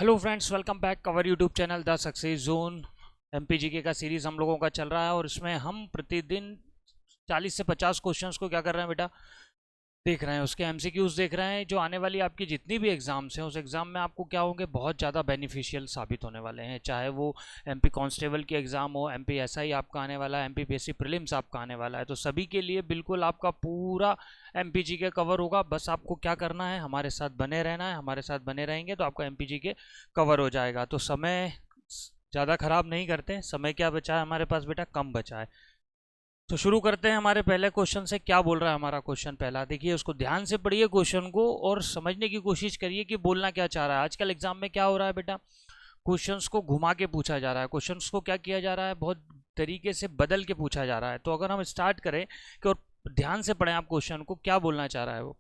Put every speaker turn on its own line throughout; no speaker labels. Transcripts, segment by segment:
Hello friends, welcome back our YouTube channel the success zone. MP GK का series हम लोगों का चल रहा है और इसमें हम प्रतिदिन 40 से 50 क्वेश्चंस को क्या कर रहे हैं बेटा, देख रहे हैं। उसके एमसीक्यूज देख रहे हैं जो आने वाली आपकी जितनी भी एग्जाम्स हैं उस एग्जाम में आपको क्या होंगे, बहुत ज़्यादा बेनिफिशियल साबित होने वाले हैं। चाहे वो एमपी कांस्टेबल की एग्ज़ाम हो, एमपी एसआई आपका आने वाला है, एमपी पीएससी प्रीलिम्स आपका आने वाला है, तो सभी के लिए बिल्कुल आपका पूरा एमपीजीके कवर होगा। बस आपको क्या करना है, हमारे साथ बने रहना है। हमारे साथ बने रहेंगे तो आपका एमपीजीके कवर हो जाएगा। तो समय ज़्यादा ख़राब नहीं करते, समय क्या बचा है हमारे पास बेटा, कम बचा है। तो शुरू करते हैं हमारे पहले क्वेश्चन से। क्या बोल रहा है हमारा क्वेश्चन पहला, देखिए उसको ध्यान से पढ़िए क्वेश्चन को और समझने की कोशिश करिए कि बोलना क्या चाह रहा है। आजकल एग्जाम में क्या हो रहा है बेटा, क्वेश्चंस को घुमा के पूछा जा रहा है, क्वेश्चंस को क्या किया जा रहा है, बहुत तरीके से बदल के पूछा जा रहा है। तो अगर हम स्टार्ट करें कि और ध्यान से पढ़ें आप क्वेश्चन को, क्या बोलना चाह रहा है वो,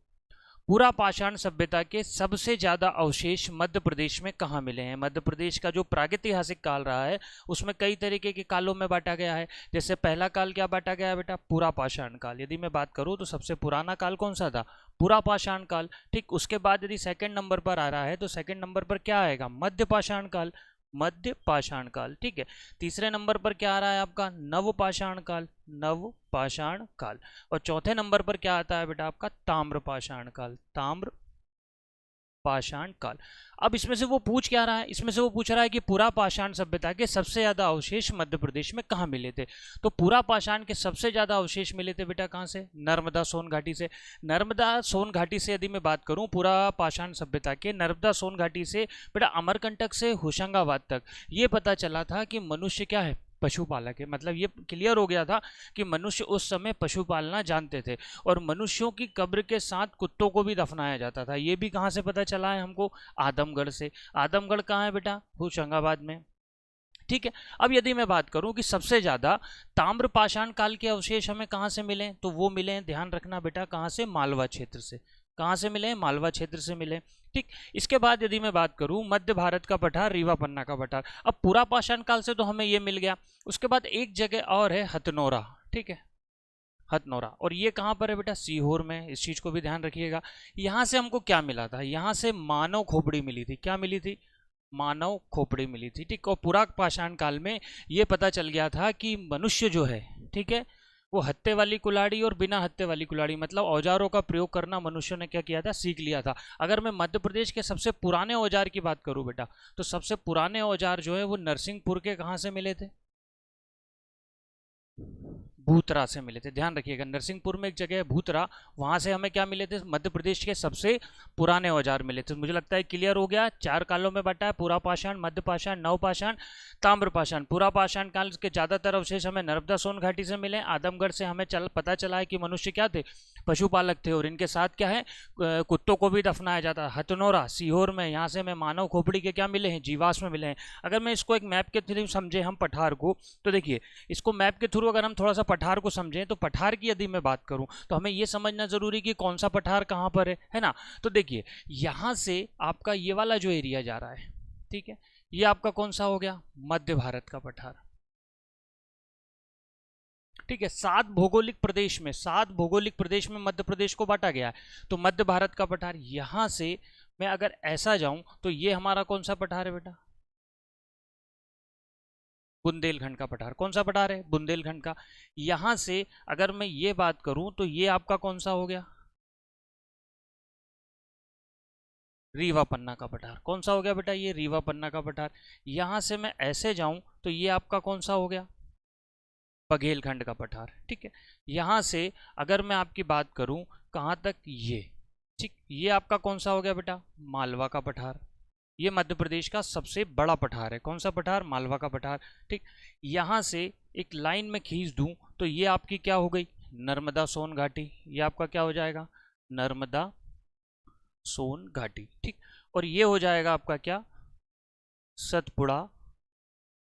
पूरा पाषाण सभ्यता के सबसे ज्यादा अवशेष मध्य प्रदेश में कहाँ मिले हैं। मध्य प्रदेश का जो प्रागैतिहासिक काल रहा है उसमें कई तरीके के कालों में बांटा गया है। जैसे पहला काल क्या बांटा गया है बेटा, पूरा पाषाण काल। यदि मैं बात करूं तो सबसे पुराना काल कौन सा था, पूरा पाषाण काल। ठीक, उसके बाद यदि सेकंड नंबर पर आ रहा है तो सेकंड नंबर पर क्या आएगा, मध्य पाषाण काल, मध्य पाषाण काल। ठीक है, तीसरे नंबर पर क्या आ रहा है आपका, नव पाषाण काल, नव पाषाण काल। और चौथे नंबर पर क्या आता है बेटा आपका, ताम्र पाषाण काल, ताम्र पाषाण काल। अब इसमें से वो पूछ क्या रहा है, इसमें से वो पूछ रहा है कि पूरा पाषाण सभ्यता के सबसे ज्यादा अवशेष मध्य प्रदेश में कहाँ मिले थे। तो पूरा पाषाण के सबसे ज्यादा अवशेष मिले थे बेटा कहाँ से, नर्मदा सोन घाटी से। नर्मदा सोन घाटी से यदि मैं बात करूं, पूरा पाषाण सभ्यता के नर्मदा सोन घाटी से बेटा अमरकंटक से होशंगाबाद तक ये पता चला था कि मनुष्य क्या है, पशुपालक है। मतलब ये क्लियर हो गया था कि मनुष्य उस समय पशु पालना जानते थे और मनुष्यों की कब्र के साथ कुत्तों को भी दफनाया जाता था। ये भी कहाँ से पता चला है हमको, आदमगढ़ से। आदमगढ़ कहाँ है बेटा, होशंगाबाद में। ठीक है, अब यदि मैं बात करूं कि सबसे ज्यादा ताम्र पाषाण काल के अवशेष हमें कहां से मिले, तो वो मिले हैं, ध्यान रखना बेटा, कहां से, मालवा क्षेत्र से। कहां से मिले, मालवा क्षेत्र से मिले। ठीक, इसके बाद यदि मैं बात करूं मध्य भारत का पठार, रीवा पन्ना का पठार। अब पूरा पाषाण काल से तो हमें ये मिल गया। उसके बाद एक जगह और है हथनोरा। ठीक है, हथनोरा, और ये कहां पर है बेटा, सीहोर में। इस चीज को भी ध्यान रखिएगा। यहां से हमको क्या मिला था, यहां से मानव खोपड़ी मिली थी। क्या मिली थी, मानव खोपड़ी मिली थी। ठीक, और पुराक पाषाण काल में ये पता चल गया था कि मनुष्य जो है, ठीक है, वो हत्थे वाली कुल्हाड़ी और बिना हत्थे वाली कुल्हाड़ी, मतलब औजारों का प्रयोग करना मनुष्य ने क्या किया था, सीख लिया था। अगर मैं मध्य प्रदेश के सबसे पुराने औजार की बात करूं बेटा, तो सबसे पुराने औजार जो है वो नरसिंहपुर के कहां से मिले थे, भूतरा से मिले थे। ध्यान रखिएगा, नरसिंहपुर में एक जगह है भूतरा, वहां से हमें क्या मिले थे, मध्य प्रदेश के सबसे पुराने औजार मिले थे। मुझे लगता है क्लियर हो गया। चार कालों में बांटा है, पूरा पाषाण, मध्य पाषाण, नव पाषाण, ताम्र पाषाण। पूरा पाषाण काल के ज्यादातर अवशेष हमें नर्मदा सोन घाटी से मिले। आदमगढ़ से हमें पता चला है कि मनुष्य क्या थे, पशुपालक थे और इनके साथ क्या है, कुत्तों को भी दफनाया जाता है। हथनोरा सीहोर में, यहाँ से हमें मानव खोपड़ी के क्या मिले हैं, जीवाश्म मिले हैं। अगर मैं इसको एक मैप के थ्रू समझे हम पठार को, तो देखिए इसको मैप के थ्रू अगर हम थोड़ा सा पठार को समझें, तो पठार की यदि मैं बात करूं तो हमें यह समझना जरूरी कि कौन सा पठार कहां पर है ना। तो देखिए यहां से आपका ये वाला जो एरिया जा रहा है, ठीक है, ये आपका कौन सा हो गया, मध्य भारत का पठार। ठीक है, सात भौगोलिक प्रदेश में मध्य प्रदेश को बांटा गया है। तो मध्य भारत का पठार, यहां से मैं अगर ऐसा जाऊं तो ये हमारा कौन सा पठार है बेटा, बुंदेलखंड का पठार। कौन सा पठार है, बुंदेलखंड का। यहां से अगर मैं ये बात करूं तो ये आपका कौन सा हो गया, रीवा पन्ना का पठार। कौन सा हो गया बेटा, ये रीवा पन्ना का पठार। यहां से मैं ऐसे जाऊं तो ये आपका कौन सा हो गया, बघेलखंड का पठार। ठीक है, यहां से अगर मैं आपकी बात करूं कहां तक, ये ठीक, ये आपका कौन सा हो गया बेटा, मालवा का पठार। ये मध्य प्रदेश का सबसे बड़ा पठार है। कौन सा पठार, मालवा का पठार। ठीक, यहां से एक लाइन में खींच दूं तो ये आपकी क्या हो गई, नर्मदा सोन घाटी। ये आपका क्या हो जाएगा, नर्मदा सोन घाटी। ठीक, और ये हो जाएगा आपका क्या, सतपुड़ा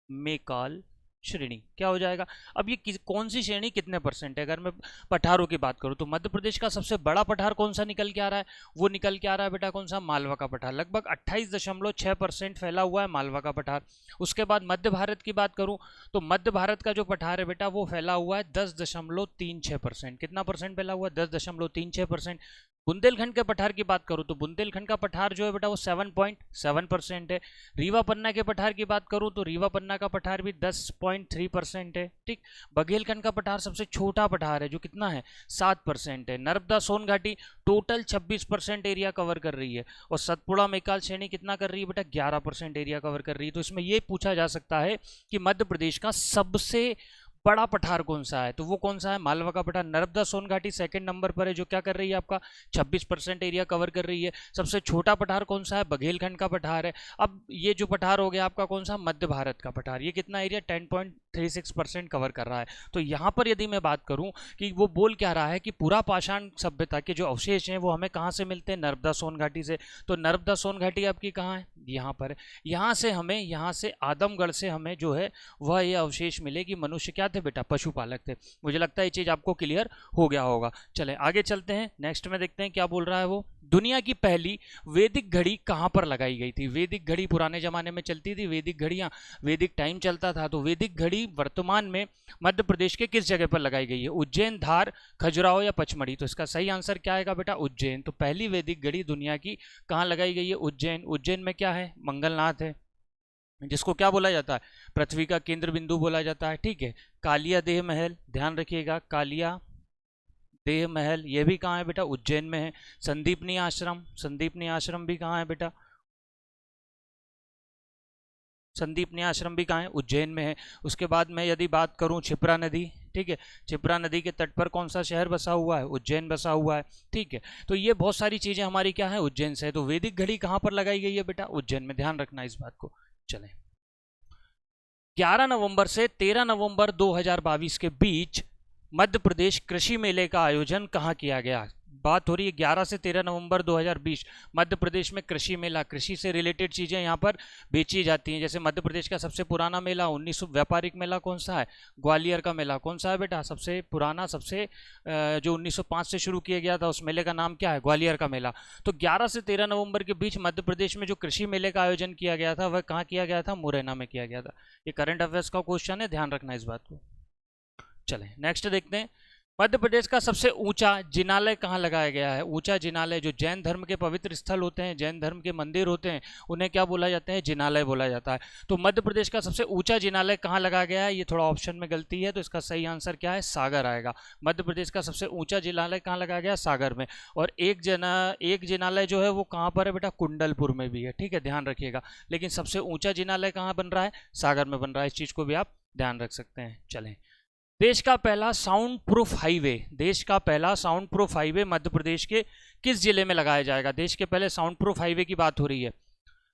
मेकाल श्रेणी। क्या हो जाएगा, अब ये कौन सी श्रेणी कितने परसेंट है, अगर मैं पठारों की बात करूं तो मध्य प्रदेश का सबसे बड़ा पठार कौन सा निकल के आ रहा है, वो निकल के आ रहा है बेटा कौन सा, मालवा का पठार। लगभग 28.6% फैला हुआ है मालवा का पठार। उसके बाद मध्य भारत की बात करूं तो मध्य भारत का जो पठार है बेटा वो फैला हुआ है 10.36%। कितना परसेंट फैला हुआ है, 10.36%। बुंदेलखंड के पठार की बात करूं तो बुंदेलखंड का पठार जो है बेटा वो 7.7% है। रीवा पन्ना के पठार की बात करूं तो रीवा पन्ना का पठार भी 10.3% है। ठीक, बघेलखंड का पठार सबसे छोटा पठार है जो कितना है 7% है। नर्मदा सोन घाटी टोटल 26% एरिया कवर कर रही है और सतपुड़ा मेकाल श्रेणी कितना कर रही है बेटा 11% एरिया कवर कर रही है। तो इसमें यह पूछा जा सकता है कि मध्य प्रदेश का सबसे बड़ा पठार कौन सा है, तो वो कौन सा है मालवा का पठार। नर्मदा सोन घाटी सेकंड नंबर पर है जो क्या कर रही है आपका 26% एरिया कवर कर रही है। सबसे छोटा पठार कौन सा है बघेलखंड का पठार है। अब ये जो पठार हो गया आपका कौन सा मध्य भारत का पठार, ये कितना एरिया 10.36% कवर कर रहा है। तो यहाँ पर यदि मैं बात करूँ कि वो बोल क्या रहा है कि पूरा पाषाण सभ्यता के जो अवशेष हैं वो हमें कहाँ से मिलते हैं नर्मदा सोन घाटी से। तो नर्मदा सोन घाटी आपकी कहाँ है यहाँ पर है। यहाँ से आदमगढ़ से हमें जो है वह ये अवशेष मिले कि मनुष्य क्या थे बेटा पशुपालक थे। मुझे लगता है ये चीज आपको क्लियर हो गया होगा। चलें आगे चलते हैं, नेक्स्ट में देखते हैं क्या बोल रहा है वो। दुनिया की पहली वैदिक घड़ी कहाँ पर लगाई गई थी। वैदिक घड़ी पुराने जमाने में चलती थी, वैदिक घड़ियाँ वैदिक टाइम चलता था, तो वैदिक घड़ी वर्तमान में मध्य प्रदेश के किस जगह पर लगाई गई है उज्जैन, धार, खजुराहो या पचमढ़ी। तो इसका सही आंसर क्या आएगा बेटा उज्जैन। तो पहली वैदिक घड़ी दुनिया की कहाँ लगाई गई है उज्जैन। उज्जैन में क्या है मंगलनाथ है जिसको क्या बोला जाता है पृथ्वी का केंद्र बिंदु बोला जाता है। ठीक है, कालिया देह महल ध्यान रखिएगा, कालिया देह महल ये भी कहाँ है बेटा उज्जैन में है। संदीपनी आश्रम, संदीपनी आश्रम भी कहाँ है बेटा, संदीपनी आश्रम भी कहाँ है उज्जैन में है। उसके बाद मैं यदि बात करूँ क्षिप्रा नदी, ठीक है, क्षिप्रा नदी के तट पर कौन सा शहर बसा हुआ है उज्जैन बसा हुआ है। ठीक है, तो ये बहुत सारी चीजें हमारी क्या है उज्जैन से है। तो वैदिक घड़ी कहाँ पर लगाई गई है बेटा उज्जैन में, ध्यान रखना इस बात को। चलें 11 नवंबर से 13 नवंबर 2022 के बीच मध्य प्रदेश कृषि मेले का आयोजन कहाँ किया गया। बात हो रही है 11 से 13 नवंबर 2020 मध्य प्रदेश में कृषि मेला, कृषि से रिलेटेड चीजें यहाँ पर बेची जाती हैं। जैसे मध्य प्रदेश का सबसे पुराना मेला 1900 व्यापारिक मेला कौन सा है ग्वालियर का मेला कौन सा है बेटा सबसे पुराना, सबसे जो 1905 से शुरू किया गया था उस मेले का नाम क्या है ग्वालियर का मेला। तो 11 से 13 नवंबर के बीच मध्य प्रदेश में जो कृषि मेले का आयोजन किया गया था वह कहाँ किया गया था मुरैना में किया गया था। ये करंट अफेयर्स का क्वेश्चन है, ध्यान रखना इस बात को। चलें नेक्स्ट देखते हैं, मध्य प्रदेश का सबसे ऊंचा जिनालय कहाँ लगाया गया है। ऊंचा जिनालय जो जैन धर्म के पवित्र स्थल होते हैं, जैन धर्म के मंदिर होते हैं, उन्हें क्या बोला जाता है जिनालय बोला जाता है। तो मध्य प्रदेश का सबसे ऊंचा जिनालय कहाँ लगाया गया है, ये थोड़ा ऑप्शन में गलती है, तो इसका सही आंसर क्या है सागर आएगा। मध्य प्रदेश का सबसे ऊंचा जिनालय कहाँ लगाया गया सागर में। और एक जिनालय जो है वो कहाँ पर है बेटा कुंडलपुर में भी है। ठीक है, ध्यान रखिएगा, लेकिन सबसे ऊंचा जिनालय कहाँ बन रहा है सागर में बन रहा है, इस चीज को भी आप ध्यान रख सकते हैं। चलें, देश का पहला साउंड प्रूफ हाईवे, देश का पहला sound proof highway Madhya Pradesh के किस जिले में लगाया जाएगा। देश के पहले साउंड प्रूफ हाईवे की बात हो रही है,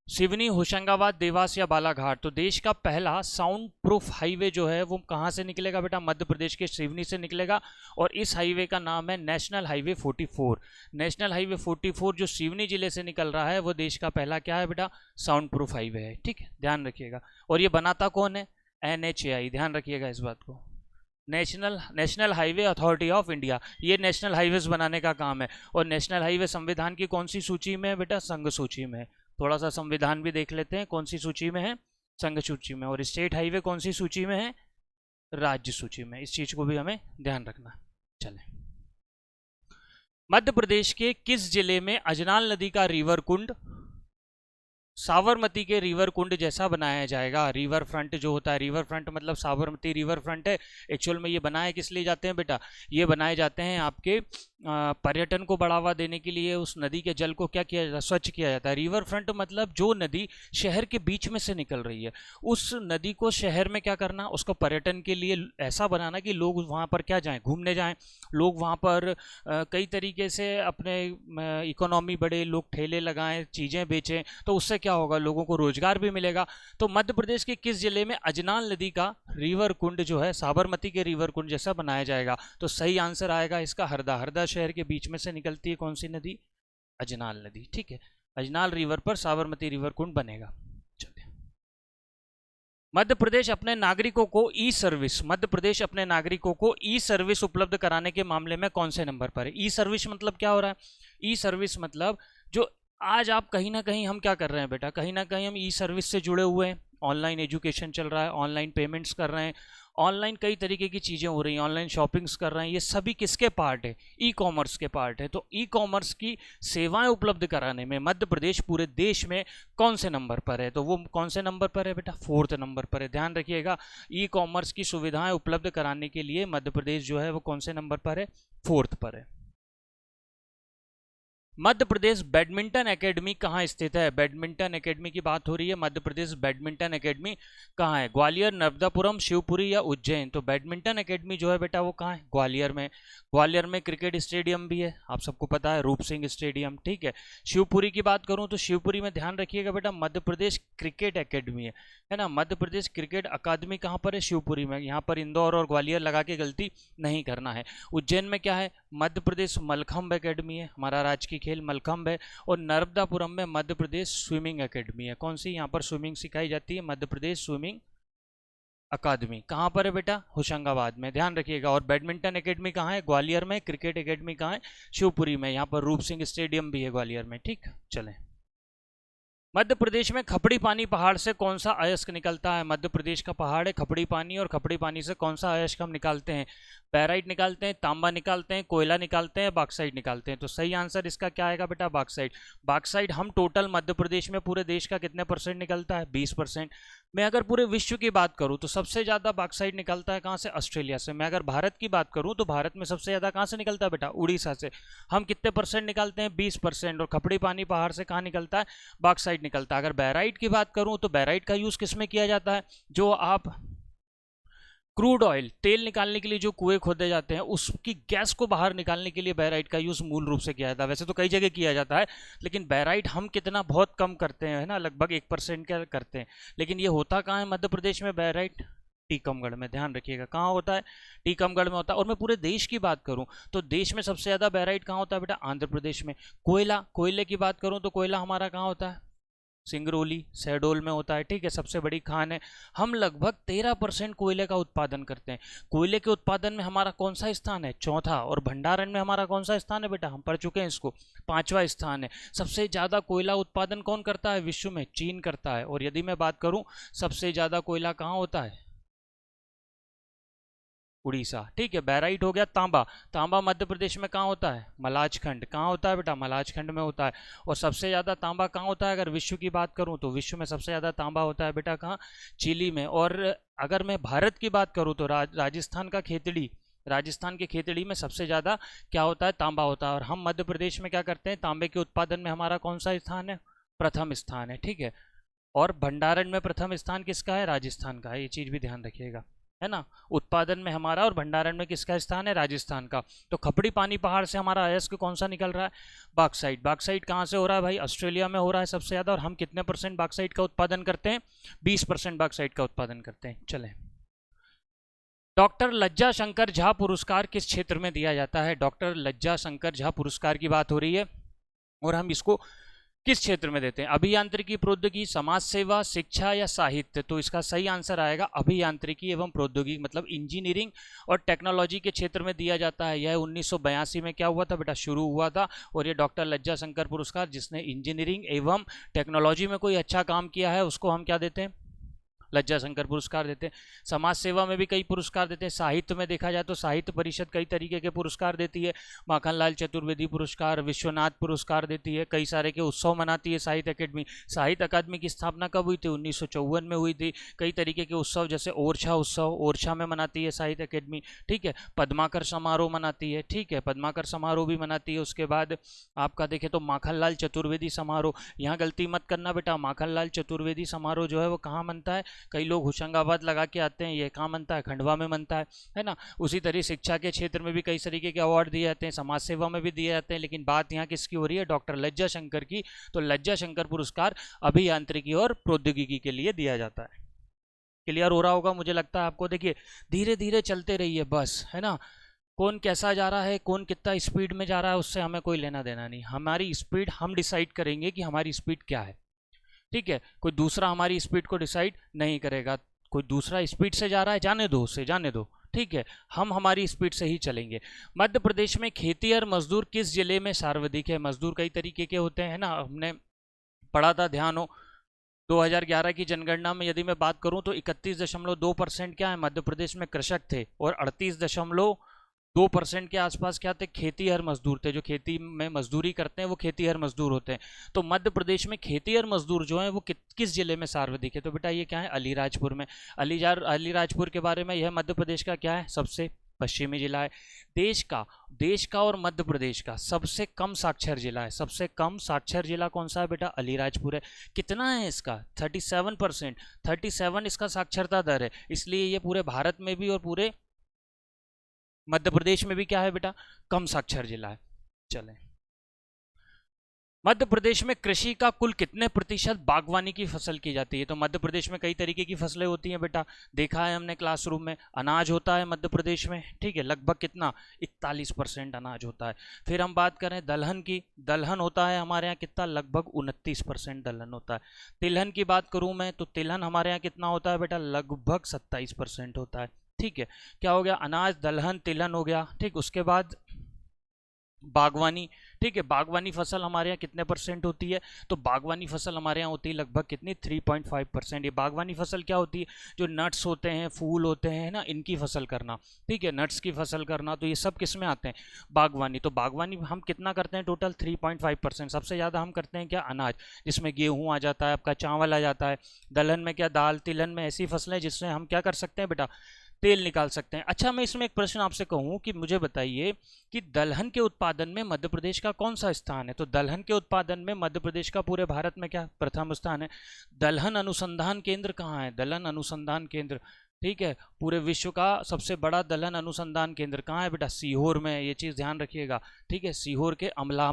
सिवनी, होशंगाबाद, देवास या बालाघाट। तो देश का पहला साउंड प्रूफ हाईवे जो है वो कहाँ से निकलेगा बेटा मध्य प्रदेश के सिवनी से निकलेगा और इस हाईवे का नाम है नेशनल हाईवे 44। नेशनल हाईवे 44 जो सिवनी जिले से निकल रहा है वो देश का पहला क्या है बेटा साउंड प्रूफ हाईवे है। ठीक है, ध्यान रखिएगा। और ये बनाता कौन है NHAI, ध्यान रखिएगा इस बात को, national highway authority of India. ये नेशनल हाईवेज बनाने का काम है। और नेशनल हाईवे संविधान की कौन सी सूची में है बेटा संघ सूची में है। थोड़ा सा संविधान भी देख लेते हैं कौन सी सूची में है संघ सूची में। और स्टेट हाईवे कौन सी सूची में है राज्य सूची में, इस चीज को भी हमें ध्यान रखना। चलें, मध्य प्रदेश के किस जिले में अजनाल नदी का रिवर कुंड साबरमती के रिवर कुंड जैसा बनाया जाएगा। रिवर फ्रंट जो होता है, रिवर फ्रंट मतलब साबरमती रिवर फ्रंट है। एक्चुअल में ये बनाए किस लिए जाते हैं बेटा, ये बनाए जाते हैं आपके पर्यटन को बढ़ावा देने के लिए। उस नदी के जल को क्या किया जाता है स्वच्छ किया जाता है। रिवर फ्रंट मतलब जो नदी शहर के बीच में से निकल रही है उस नदी को शहर में क्या करना, उसको पर्यटन के लिए ऐसा बनाना कि लोग वहाँ पर क्या जाएं घूमने जाएं, लोग वहाँ पर कई तरीके से अपने इकोनॉमी बढ़े, लोग ठेले लगाएं चीज़ें बेचें, तो उससे क्या होगा लोगों को रोजगार भी मिलेगा। तो मध्य प्रदेश के किस जिले में अजनाल नदी का रिवर कुंड जो है साबरमती के रिवर कुंड जैसा बनाया जाएगा। तो सही आंसर आएगा इसका हरदा। हरदा शहर के बीच में से निकलती है कौन सी नदी अजनाल नदी। ठीक है, अजनाल रिवर पर साबरमती रिवर कुंड बनेगा। चलिए, मध्य प्रदेश अपने नागरिकों को ई सर्विस, मध्य प्रदेश अपने नागरिकों को ई सर्विस उपलब्ध कराने के मामले में कौन से नंबर पर है। ई सर्विस मतलब क्या हो रहा है, ई सर्विस मतलब जो आज आप कहीं ना कहीं हम क्या कर रहे हैं बेटा, कहीं ना कहीं हम ई सर्विस से जुड़े हुए हैं। ऑनलाइन एजुकेशन चल रहा है, ऑनलाइन पेमेंट्स कर रहे हैं, ऑनलाइन कई तरीके की चीज़ें हो रही हैं, ऑनलाइन शॉपिंग्स कर रहे हैं, ये सभी किसके पार्ट है? ई कॉमर्स के पार्ट है। तो ई कॉमर्स की सेवाएं उपलब्ध कराने में मध्य प्रदेश पूरे देश में कौन से नंबर पर है? तो वो कौन से नंबर पर है बेटा? 4th नंबर पर है। ध्यान रखिएगा, ई कॉमर्स की सुविधाएं उपलब्ध कराने के लिए मध्य प्रदेश जो है वो कौन से नंबर पर है? 4th पर है। मध्य प्रदेश बैडमिंटन एकेडमी कहाँ स्थित है? बैडमिंटन एकेडमी की बात हो रही है। मध्य प्रदेश बैडमिंटन एकेडमी कहाँ है? ग्वालियर, नर्मदापुरम, शिवपुरी या उज्जैन? तो बैडमिंटन एकेडमी जो है बेटा वो कहाँ है? ग्वालियर में। ग्वालियर में क्रिकेट स्टेडियम भी है, आप सबको पता है, रूप सिंह स्टेडियम, ठीक है। शिवपुरी की बात करूँ तो शिवपुरी में ध्यान रखिएगा बेटा मध्य प्रदेश क्रिकेट एकेडमी है ना। मध्य प्रदेश क्रिकेट अकादमी कहाँ पर है? शिवपुरी में। यहाँ पर इंदौर और ग्वालियर लगा के गलती नहीं करना है। उज्जैन में क्या है? मध्य प्रदेश मलखंभ एकेडमी है, हमारा राजकीय खेल मलखंभ है। और नर्मदापुरम में मध्य प्रदेश स्विमिंग एकेडमी है। कौन सी? यहाँ पर स्विमिंग सिखाई जाती है, मध्य प्रदेश स्विमिंग अकादमी। कहाँ पर है बेटा? होशंगाबाद में। ध्यान रखिएगा। और बैडमिंटन एकेडमी कहाँ है? ग्वालियर में। क्रिकेट एकेडमी कहाँ है? शिवपुरी में। यहाँ पर रूप सिंह स्टेडियम भी है ग्वालियर में, ठीक। चलें, मध्य प्रदेश में खपड़ी पानी पहाड़ से कौन सा अयस्क निकलता है? मध्य प्रदेश का पहाड़ है खपड़ी पानी, और खपड़ी पानी से कौन सा अयस्क हम निकालते हैं? पैराइट निकालते हैं, तांबा निकालते हैं, कोयला निकालते हैं, बॉक्साइट निकालते हैं। तो सही आंसर इसका क्या आएगा बेटा? बॉक्साइट। बॉक्साइट हम टोटल मध्य प्रदेश में पूरे देश का कितने % निकलता है? 20%। मैं अगर पूरे विश्व की बात करूं तो सबसे ज्यादा बॉक्साइट निकलता है कहां से? ऑस्ट्रेलिया से। मैं अगर भारत की बात करूं तो भारत में सबसे ज्यादा कहां से निकलता है बेटा? उड़ीसा से। हम कितने % निकालते हैं? 20%। और खपड़ी पानी पहाड़ से कहां निकलता है? बॉक्साइट निकलता है। अगर बैराइट की बात करूं तो बैराइट का यूज किसमें किया जाता है? जो आप क्रूड ऑयल, तेल निकालने के लिए जो कुएं खोदे जाते हैं उसकी गैस को बाहर निकालने के लिए बैराइट का यूज मूल रूप से किया जाता है। वैसे तो कई जगह किया जाता है, लेकिन बैराइट हम कितना बहुत कम करते हैं, है ना, लगभग 1% क्या करते हैं। लेकिन ये होता कहाँ है मध्य प्रदेश में बैराइट? टीकमगढ़ में। ध्यान रखिएगा कहाँ होता है? टीकमगढ़ में होता है। और मैं पूरे देश की बात करूं तो देश में सबसे ज्यादा बैराइट कहाँ होता है बेटा? आंध्र प्रदेश में। कोयले की बात करूं तो कोयला हमारा कहाँ होता है? सिंगरौली, शहडोल में होता है, ठीक है। सबसे बड़ी खान है। हम लगभग 13% कोयले का उत्पादन करते हैं। कोयले के उत्पादन में हमारा कौन सा स्थान है? चौथा। और भंडारण में हमारा कौन सा स्थान है बेटा? हम पढ़ चुके हैं इसको, 5वां स्थान है। सबसे ज्यादा कोयला उत्पादन कौन करता है विश्व में? चीन करता है। और यदि मैं बात करूं सबसे ज्यादा कोयला कहाँ होता है? उड़ीसा, ठीक है। बैराइट हो गया। तांबा, तांबा मध्य प्रदेश में कहाँ होता है? मलाजखंड। कहाँ होता है बेटा? मलाजखंड में होता है। और सबसे ज़्यादा तांबा कहाँ होता है? अगर विश्व की बात करूँ तो विश्व में सबसे ज़्यादा तांबा होता है बेटा कहाँ? चिली में। और अगर मैं भारत की बात करूँ तो राजस्थान का खेतड़ी, राजस्थान के खेतड़ी में सबसे ज़्यादा क्या होता है? तांबा होता है। और हम मध्य प्रदेश में क्या करते हैं? तांबे के उत्पादन में हमारा कौन सा स्थान है? प्रथम स्थान है, ठीक है। और भंडारण में प्रथम स्थान किसका है? राजस्थान का है। ये चीज़ भी ध्यान रखिएगा, है ना। उत्पादन में हमारा और भंडारण में किसका स्थान है? राजस्थान का। तो खपड़ी पानी पहाड़ से हमारा अयस्क कौन सा निकल रहा है? बॉक्साइट। बॉक्साइट कहाँ से हो रहा है भाई? ऑस्ट्रेलिया में हो रहा है सबसे ज़्यादा। और हम कितने % बॉक्साइट का उत्पादन करते हैं? 20% बॉक्साइट का उत्पादन करते हैं। चलें, डॉक्टर लज्जा शंकर झा पुरस्कार किस क्षेत्र में दिया जाता है? डॉक्टर लज्जा शंकर झा पुरस्कार की बात हो रही है, और हम इसको किस क्षेत्र में देते हैं? अभियांत्रिकी, प्रौद्योगिकी, समाज सेवा, शिक्षा या साहित्य? तो इसका सही आंसर आएगा अभियांत्रिकी एवं प्रौद्योगिकी, मतलब इंजीनियरिंग और टेक्नोलॉजी के क्षेत्र में दिया जाता है। यह 1982 में क्या हुआ था बेटा? शुरू हुआ था। और ये डॉक्टर लज्जा शंकर पुरस्कार, जिसने इंजीनियरिंग एवं टेक्नोलॉजी में कोई अच्छा काम किया है उसको हम क्या देते हैं? लज्जा शंकर पुरस्कार देते हैं। समाज सेवा में भी कई पुरस्कार देते हैं। साहित्य में देखा जाए तो साहित्य परिषद कई तरीके के पुरस्कार देती है। माखनलाल चतुर्वेदी पुरस्कार, विश्वनाथ पुरस्कार देती है। कई सारे के उत्सव मनाती है साहित्य अकेडमी। साहित्य अकादमी की स्थापना कब हुई थी? 1954 में हुई थी। कई तरीके के उत्सव जैसे ओरछा उत्सव, ओरछा में मनाती है साहित्य अकेडमी, ठीक है। पद्माकर समारोह मनाती है, ठीक है, पद्माकर समारोह भी मनाती है। उसके बाद आपका देखें तो माखनलाल चतुर्वेदी समारोह, यहाँ गलती मत करना बेटा, माखनलाल चतुर्वेदी समारोह जो है वो कहाँ मनता है? कई लोग होशंगाबाद लगा के आते हैं, ये कहाँ मनता है? खंडवा में मनता है ना। उसी तरह शिक्षा के क्षेत्र में भी कई तरीके के अवार्ड दिए जाते हैं, समाज सेवा में भी दिए जाते हैं। लेकिन बात यहाँ किसकी हो रही है? डॉक्टर लज्जा शंकर की। तो लज्जा शंकर पुरस्कार अभियांत्रिकी और प्रौद्योगिकी के लिए दिया जाता है। क्लियर हो रहा होगा मुझे लगता है आपको। देखिए धीरे धीरे चलते रहिए बस, है ना। कौन कैसा जा रहा है, कौन कितना स्पीड में जा रहा है, उससे हमें कोई लेना देना नहीं। हमारी स्पीड हम डिसाइड करेंगे कि हमारी स्पीड क्या है, ठीक है। कोई दूसरा हमारी स्पीड को डिसाइड नहीं करेगा। कोई दूसरा स्पीड से जा रहा है, जाने दो उसे, जाने दो, ठीक है। हम हमारी स्पीड से ही चलेंगे। मध्य प्रदेश में खेती और मजदूर किस जिले में सर्वाधिक है? मजदूर कई तरीके के होते हैं ना, हमने पढ़ा था, ध्यान हो। 2011 की जनगणना में यदि मैं बात करूं तो 31.2% क्या है मध्य प्रदेश में कृषक थे, और 38.2% के आसपास क्या थे, खेती हर मजदूर थे। जो खेती में मजदूरी करते हैं वो खेती हर मजदूर होते हैं। तो मध्य प्रदेश में खेती हर मजदूर जो है वो किस जिले में सर्वाधिक है, तो बेटा ये क्या है, अलीराजपुर में। अलीराजपुर के बारे में, यह मध्य प्रदेश का क्या है, सबसे पश्चिमी जिला है। देश का और मध्य प्रदेश का सबसे कम साक्षर जिला है। सबसे कम साक्षर जिला कौन सा है बेटा, अलीराजपुर है। कितना है इसका, 37%। 37 इसका साक्षरता दर है, इसलिए ये पूरे भारत में भी और पूरे मध्य प्रदेश में भी क्या है बेटा, कम साक्षर जिला है। चलें, मध्य प्रदेश में कृषि का कुल कितने प्रतिशत बागवानी की फसल की जाती है, तो मध्य प्रदेश में कई तरीके की फसलें होती हैं बेटा, देखा है हमने क्लासरूम में। अनाज होता है मध्य प्रदेश में, ठीक है, लगभग कितना, 41% अनाज होता है। फिर हम बात करें दलहन की, दलहन होता है हमारे यहाँ कितना, लगभग 29% दलहन होता है। तिलहन की बात करूँ मैं तो तिलहन हमारे यहाँ कितना होता है बेटा, लगभग 27% होता है। ठीक है, क्या हो गया, अनाज, दलहन, तिलहन हो गया। ठीक, उसके बाद बागवानी। ठीक है, बागवानी फसल हमारे यहाँ कितने परसेंट होती है, तो बागवानी फसल हमारे यहाँ होती है लगभग कितनी, 3.5%। ये बागवानी फसल क्या होती है, जो नट्स होते हैं, फूल होते हैं ना, इनकी फसल करना। ठीक है, नट्स की फसल करना, तो ये सब किस में आते हैं, बागवानी। तो बागवानी हम कितना करते हैं, टोटल 3.5%। सबसे ज़्यादा हम करते हैं क्या, अनाज, जिसमें गेहूँ आ जाता है, आपका चावल आ जाता है। दलहन में क्या, दाल, तिलहन में ऐसी फसलें जिससे हम क्या कर सकते हैं बेटा, तेल निकाल सकते हैं। अच्छा, मैं इसमें एक प्रश्न आपसे कहूँ कि मुझे बताइए कि दलहन के उत्पादन में मध्य प्रदेश का कौन सा स्थान है, तो दलहन के उत्पादन में मध्य प्रदेश का पूरे भारत में क्या प्रथम स्थान है। दलहन अनुसंधान केंद्र कहाँ है, दलहन अनुसंधान केंद्र, ठीक है, पूरे विश्व का सबसे बड़ा दलहन अनुसंधान केंद्र कहाँ है बेटा, सीहोर में है। ये चीज़ ध्यान रखिएगा, ठीक है, सीहोर के अमलाहा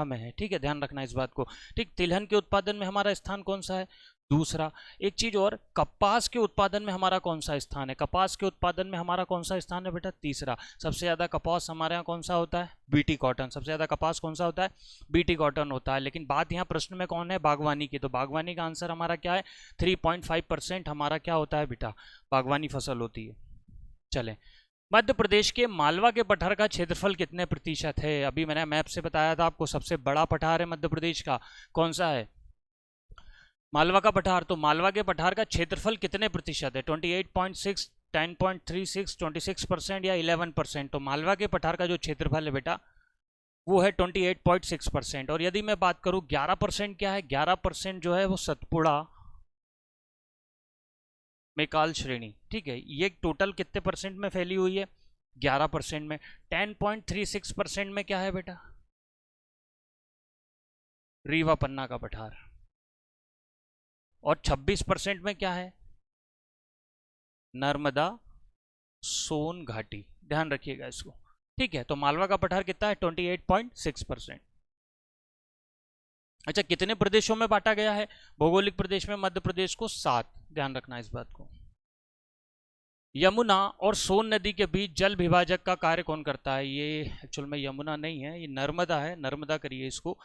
में है। ठीक है, ध्यान रखना इस बात को। ठीक, तिलहन के उत्पादन में हमारा स्थान कौन सा है, दूसरा। एक चीज और, कपास के उत्पादन में हमारा कौन सा स्थान है, कपास के उत्पादन में हमारा कौन सा स्थान है बेटा, तीसरा। सबसे ज्यादा कपास हमारे यहाँ कौन सा होता है, बीटी कॉटन। सबसे ज्यादा कपास कौन सा होता है, बीटी कॉटन होता है। लेकिन बात यहाँ प्रश्न में कौन है, बागवानी की, तो बागवानी का आंसर हमारा क्या है, 3.5% हमारा क्या होता है बेटा, बागवानी फसल होती है। चलें, मध्य प्रदेश के मालवा के पठार का क्षेत्रफल कितने प्रतिशत है, अभी मैंने मैप से बताया था आपको, सबसे बड़ा पठार है मध्य प्रदेश का, कौन सा है, मालवा का पठार। तो मालवा के पठार का क्षेत्रफल कितने प्रतिशत है, 28.6, 10.36, 26% या 11%। तो मालवा के पठार का जो क्षेत्रफल है बेटा वो है 28.6%। और यदि मैं बात करूं 11% क्या है, 11% जो है वो सतपुड़ा मेकाल श्रेणी। ठीक है, ये टोटल कितने परसेंट में फैली हुई है, 11% में। 10.36% में क्या है बेटा, रीवा पन्ना का पठार। और 26% में क्या है, नर्मदा सोन घाटी। ध्यान रखिएगा इसको। ठीक है, तो मालवा का पठार कितना है, 28.6%। अच्छा, कितने प्रदेशों में बांटा गया है, भौगोलिक प्रदेश में मध्य प्रदेश को 7। ध्यान रखना इस बात को। यमुना और सोन नदी के बीच जल विभाजक का कार्य कौन करता है, ये एक्चुअल में यमुना नहीं है, ये नर्मदा है, नर्मदा करिए इसको।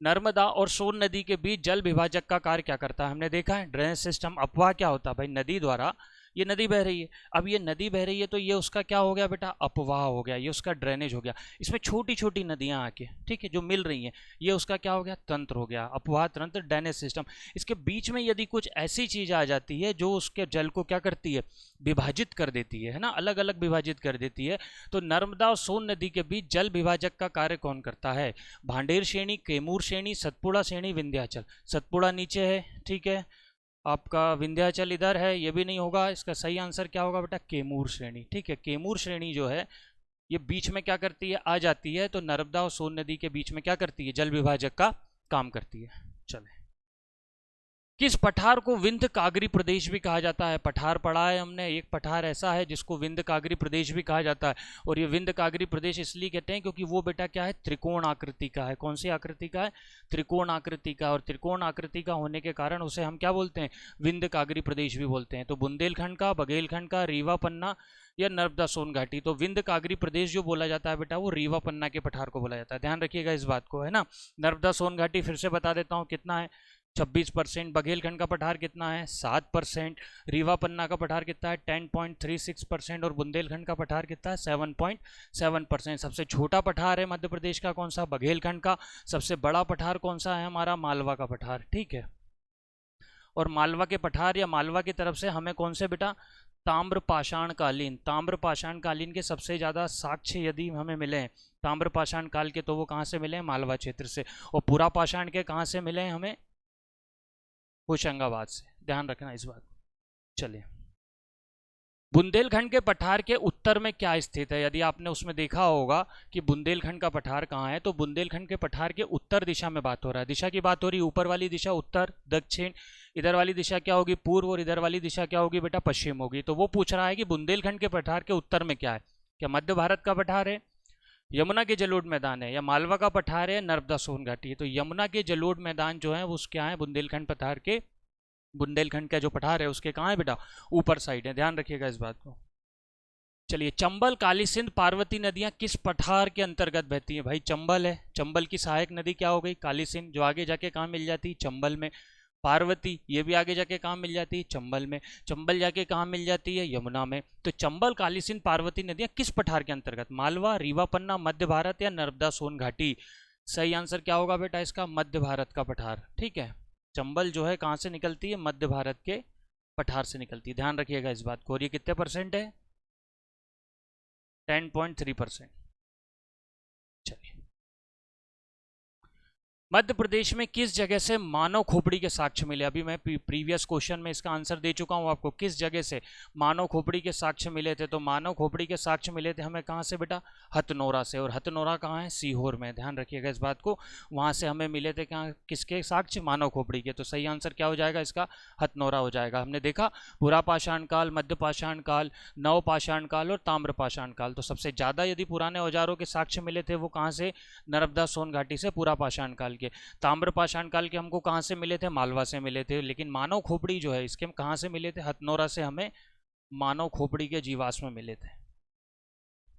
नर्मदा और सोन नदी के बीच जल विभाजक का कार्य क्या करता है, हमने देखा है ड्रेनेज सिस्टम। अपवाह क्या होता है भाई, नदी द्वारा, ये नदी बह रही है, अब ये नदी बह रही है तो ये उसका क्या हो गया बेटा, अपवाह हो गया, ये उसका ड्रेनेज हो गया। इसमें छोटी छोटी नदियां आके, ठीक है, जो मिल रही हैं, ये उसका क्या हो गया, तंत्र हो गया, अपवाह तंत्र, ड्रेनेज सिस्टम। इसके बीच में यदि कुछ ऐसी चीज आ जाती है जो उसके जल को क्या करती है, विभाजित कर देती है ना, अलग अलग विभाजित कर देती है। तो नर्मदा और सोन नदी के बीच जल विभाजक का कार्य कौन करता है, भांडेर श्रेणी, कैमूर श्रेणी, सतपुड़ा श्रेणी, विंध्याचल। सतपुड़ा नीचे है, ठीक है, आपका विंध्याचल इधर है, ये भी नहीं होगा। इसका सही आंसर क्या होगा बेटा, कैमूर श्रेणी। ठीक है, कैमूर श्रेणी जो है ये बीच में क्या करती है, आ जाती है, तो नर्मदा और सोन नदी के बीच में क्या करती है, जल विभाजक का काम करती है। चले, किस पठार को विंध्य कागरी प्रदेश भी कहा जाता है, पठार पढ़ा है हमने, एक पठार ऐसा है जिसको विंध्य कागरी प्रदेश भी कहा जाता है। और ये विंध्य कागरी प्रदेश इसलिए कहते हैं क्योंकि वो बेटा क्या है, त्रिकोण आकृति का है। कौन सी आकृति का है, त्रिकोण आकृति का। और त्रिकोण आकृति का होने के कारण उसे हम क्या बोलते हैं, विंध्य कागरी प्रदेश भी बोलते हैं। तो बुंदेलखंड का, बघेलखंड का, रीवा पन्ना या नर्मदा सोन घाटी। तो विंध्य कागरी प्रदेश जो बोला जाता है बेटा वो रीवा पन्ना के पठार को बोला जाता है। ध्यान रखिएगा इस बात को, है ना। नर्मदा सोन घाटी फिर से बता देता हूँ कितना है, 26%। बघेलखंड का पठार कितना है, 7%। रीवा पन्ना का पठार कितना है, 10.36%। और बुंदेलखंड का पठार कितना है, 7.7%। सबसे छोटा पठार है मध्य प्रदेश का कौन सा, बघेलखंड का। सबसे बड़ा पठार कौन सा है हमारा, मालवा का पठार। ठीक है, और मालवा के पठार या मालवा की तरफ से हमें कौन से बेटा, ताम्रपाषाण कालीन के सबसे ज़्यादा साक्ष्य यदि हमें मिले हैं ताम्रपाषाण काल के, तो वो कहाँ से मिले हैं, मालवा क्षेत्र से। और पूरा पाषाण के कहाँ से मिले हैं हमें, होशंगाबाद से। ध्यान रखना इस बात। चलिए, बुंदेलखंड के पठार के उत्तर में क्या स्थित है? यदि आपने उसमें देखा होगा कि बुंदेलखंड का पठार कहाँ है, तो बुंदेलखंड के पठार के उत्तर दिशा में बात हो रहा है। दिशा की बात हो रही है, ऊपर वाली दिशा उत्तर, दक्षिण, इधर वाली दिशा क्या होगी, पूर्व, और इधर वाली दिशा क्या होगी बेटा, पश्चिम होगी। तो वो पूछ रहा है कि बुंदेलखंड के पठार के उत्तर में क्या है, क्या मध्य भारत का पठार है, यमुना के जलोढ़ मैदान है, या मालवा का पठार है, नर्मदा सोन घाटी है। तो यमुना के जलोढ़ मैदान जो है वो क्या है, बुंदेलखंड पठार के, बुंदेलखंड का जो पठार है उसके कहाँ है बेटा, ऊपर साइड है। ध्यान रखिएगा इस बात को। चलिए, चंबल, काली सिंध, पार्वती नदियां किस पठार के अंतर्गत बहती हैं? भाई चंबल है, चंबल की सहायक नदी क्या हो गई, काली सिंध, जो आगे जाके कहाँ मिल जाती है, चंबल में। पार्वती, ये भी आगे जाके कहाँ मिल जाती है, चंबल में। चंबल जाके कहाँ मिल जाती है, यमुना में। तो चंबल, काली सिंध, पार्वती नदियां किस पठार के अंतर्गत, मालवा, रीवा, पन्ना, मध्य भारत या नर्मदा सोन घाटी? सही आंसर क्या होगा बेटा इसका, मध्य भारत का पठार। ठीक है, चंबल जो है कहाँ से निकलती है, मध्य भारत के पठार से निकलती है। ध्यान रखिएगा इस बात को। और ये कितने परसेंट है, 10.3%। चलिए, मध्य प्रदेश में किस जगह से मानव खोपड़ी के साक्ष्य मिले? अभी मैं प्रीवियस क्वेश्चन में इसका आंसर दे चुका हूं आपको, किस जगह से मानव खोपड़ी के साक्ष्य मिले थे। तो मानव खोपड़ी के साक्ष्य मिले थे हमें कहां से बेटा, हथनोरा से। और हथनोरा कहां है, सीहोर में। ध्यान रखिएगा इस बात को। वहां से हमें मिले थे कहां, किसके साक्ष्य, मानव खोपड़ी के। तो सही आंसर क्या हो जाएगा इसका, हथनोरा हो जाएगा। हमने देखा पुरा पाषाण काल, मध्य पाषाण काल, नव पाषाण काल और ताम्र पाषाण काल। तो सबसे ज्यादा यदि पुराने औजारों के साक्ष्य मिले थे वो कहां से, नर्मदा सोन घाटी से, पुरा पाषाण काल के। ताम्र पाषाण काल के हमको कहां से मिले थे, मालवा से मिले थे। लेकिन मानव खोपड़ी जो है इसके हम कहां से मिले थे, हथनोरा से हमें मानव खोपड़ी के जीवाश्म मिले थे।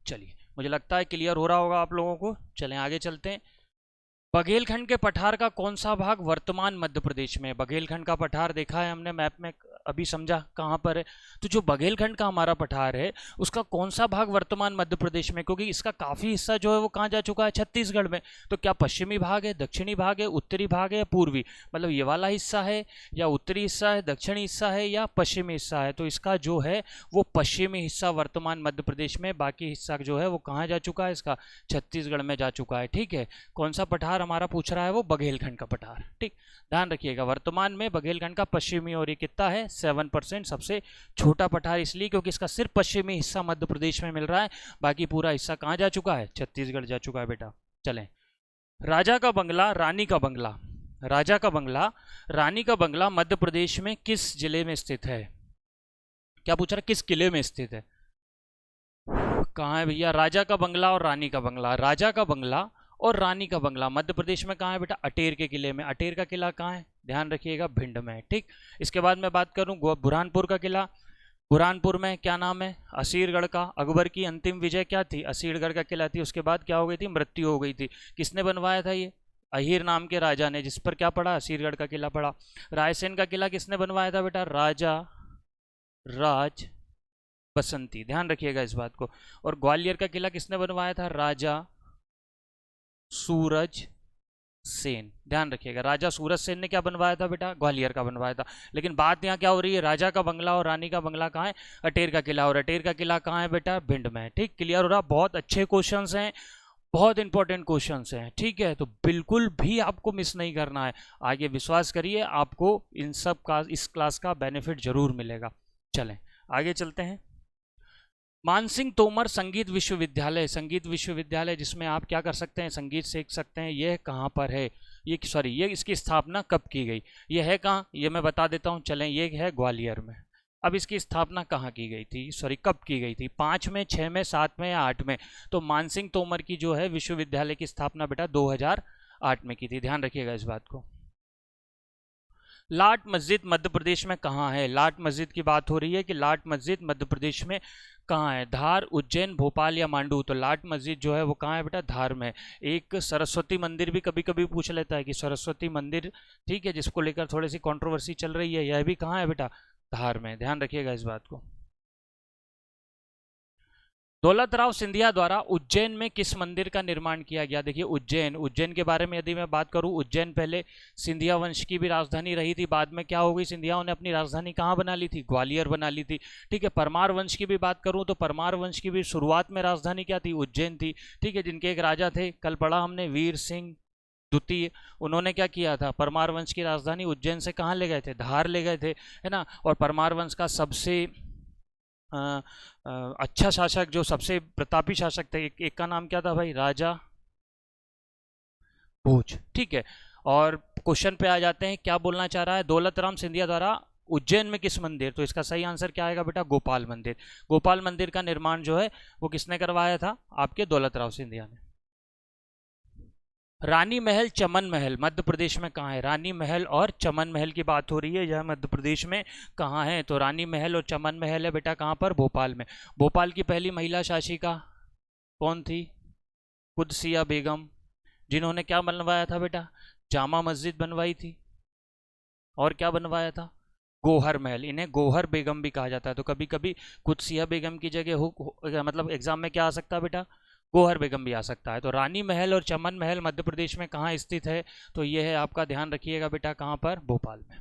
चलिए, मुझे लगता है क्लियर हो रहा होगा आप लोगों को। चलें आगे चलते हैं। बघेलखंड के पठार का कौन सा भाग वर्तमान मध्य प्रदेश में? बघेलखंड का पठार देखा है हमने मैप में, अभी समझा कहाँ पर है। तो जो बघेलखंड का हमारा पठार है उसका कौन सा भाग वर्तमान मध्य प्रदेश में, क्योंकि इसका काफी हिस्सा जो है वो कहाँ जा चुका है, छत्तीसगढ़ में। तो क्या पश्चिमी भाग है, दक्षिणी भाग है, उत्तरी भाग है या पूर्वी, मतलब ये वाला हिस्सा है, या उत्तरी हिस्सा है, दक्षिणी हिस्सा है, या पश्चिमी हिस्सा है? तो इसका जो है वो पश्चिमी हिस्सा वर्तमान मध्य प्रदेश में, बाकी हिस्सा जो है वो कहाँ जा चुका है, इसका छत्तीसगढ़ में जा चुका है। ठीक है, कौन सा पठार हमारा पूछ रहा है, वो बघेलखंड का पठार। ठीक, ध्यान रखिएगा वर्तमान में बघेलखंड का पश्चिमी, और ये कितना है, 7%, सबसे छोटा पठार इसलिए क्योंकि इसका सिर्फ पश्चिमी हिस्सा मध्य प्रदेश में मिल रहा है, बाकी पूरा हिस्सा कहाँ जा चुका है, छत्तीसगढ़ जा चुका है बेटा। चलें, राजा का बंगला, रानी का बंगला, राजा का बंगला, रानी का बंगला मध्य प्रदेश में किस जिले में स्थित है? क्या पूछ रहा है, किस किले में स्थित है? कहाँ है भैया, राजा का बंगला और रानी का बंगला। राजा का बंगला और रानी का बंगला मध्य प्रदेश में कहाँ है बेटा, अटेर के किले में। अटेर का किला कहाँ है, ध्यान रखिएगा, भिंड में। ठीक, इसके बाद मैं बात करूँ बुरहानपुर का किला। बुरहानपुर में क्या नाम है, असीरगढ़ का। अकबर की अंतिम विजय क्या थी, असीरगढ़ का किला थी। उसके बाद क्या हो गई थी, मृत्यु हो गई थी। किसने बनवाया था ये, अहीर नाम के राजा ने, जिस पर क्या पड़ा, असीरगढ़ का किला पड़ा। रायसेन का किला किसने बनवाया था बेटा, राजा राज बसंती। ध्यान रखिएगा इस बात को। और ग्वालियर का किला किसने बनवाया था, राजा सूरज सेन। ध्यान रखिएगा, राजा सूरज सेन ने क्या बनवाया था बेटा, ग्वालियर का बनवाया था। लेकिन बात यहाँ क्या हो रही है, राजा का बंगला और रानी का बंगला कहाँ है, अटेर का किला। और अटेर का किला कहाँ है बेटा, भिंड में। ठीक, क्लियर हो रहा, बहुत अच्छे क्वेश्चंस हैं, बहुत इंपॉर्टेंट क्वेश्चंस हैं। ठीक है, तो बिल्कुल भी आपको मिस नहीं करना है। आगे विश्वास करिए, आपको इन सब का, इस क्लास का बेनिफिट जरूर मिलेगा। चलें आगे चलते हैं। मानसिंह तोमर संगीत विश्वविद्यालय, संगीत विश्वविद्यालय जिसमें आप क्या कर सकते हैं, संगीत सीख सकते हैं, यह कहाँ पर है, ये सॉरी ये इसकी स्थापना कब की गई, ये है कहाँ, ये मैं बता देता हूँ। चलें, ये है ग्वालियर में। अब इसकी स्थापना कहाँ की गई थी, सॉरी कब की गई थी, 5 में, 6 में, 7 में या 8 में? तो मानसिंह तोमर की जो है विश्वविद्यालय की स्थापना बेटा 2008 में की थी। ध्यान रखिएगा इस बात को। लाट मस्जिद मध्य प्रदेश में कहाँ है? लाट मस्जिद की बात हो रही है कि लाट मस्जिद मध्य प्रदेश में कहाँ है, धार, उज्जैन, भोपाल या मांडू? तो लाट मस्जिद जो है वो कहाँ है बेटा, धार में। एक सरस्वती मंदिर भी कभी कभी पूछ लेता है कि सरस्वती मंदिर, ठीक है, जिसको लेकर थोड़ी सी कंट्रोवर्सी चल रही है, यह भी कहाँ है बेटा, धार में। ध्यान रखिएगा इस बात को। दौलतराव सिंधिया द्वारा उज्जैन में किस मंदिर का निर्माण किया गया? देखिए उज्जैन के बारे में यदि मैं बात करूं, उज्जैन पहले सिंधिया वंश की भी राजधानी रही थी, बाद में क्या हो गई, सिंधियाओं ने अपनी राजधानी कहां बना ली थी? ग्वालियर बना ली थी। ठीक है, परमार वंश की भी बात करूं तो परमार वंश की भी शुरुआत में राजधानी क्या थी? उज्जैन थी। ठीक है, जिनके एक राजा थे, कल पढ़ा हमने, वीर सिंह द्वितीय, उन्होंने क्या किया था? परमार वंश की राजधानी उज्जैन से कहाँ ले गए थे? धार ले गए थे, है ना। और परमार वंश का सबसे अच्छा शासक, जो सबसे प्रतापी शासक थे, एक का नाम क्या था भाई? राजा भोज। ठीक है, और क्वेश्चन पे आ जाते हैं, क्या बोलना चाह रहा है? दौलतराम सिंधिया द्वारा उज्जैन में किस मंदिर? तो इसका सही आंसर क्या आएगा बेटा? गोपाल मंदिर। गोपाल मंदिर का निर्माण जो है वो किसने करवाया था? आपके दौलतराव सिंधिया ने। रानी महल, चमन महल मध्य प्रदेश में कहाँ है? रानी महल और चमन महल की बात हो रही है, यह मध्य प्रदेश में कहाँ है? तो रानी महल और चमन महल है बेटा कहाँ पर? भोपाल में। भोपाल की पहली महिला शासिका कौन थी? कुदसिया बेगम, जिन्होंने क्या बनवाया था बेटा? जामा मस्जिद बनवाई थी। और क्या बनवाया था? गोहर महल। इन्हें गोहर बेगम भी कहा जाता है। तो कभी कभी कुदसिया बेगम की जगह मतलब एग्जाम में क्या आ सकता है बेटा? गोहर बेगम भी आ सकता है। तो रानी महल और चमन महल मध्य प्रदेश में कहाँ स्थित है? तो ये है, आपका ध्यान रखिएगा बेटा, कहाँ पर? भोपाल में।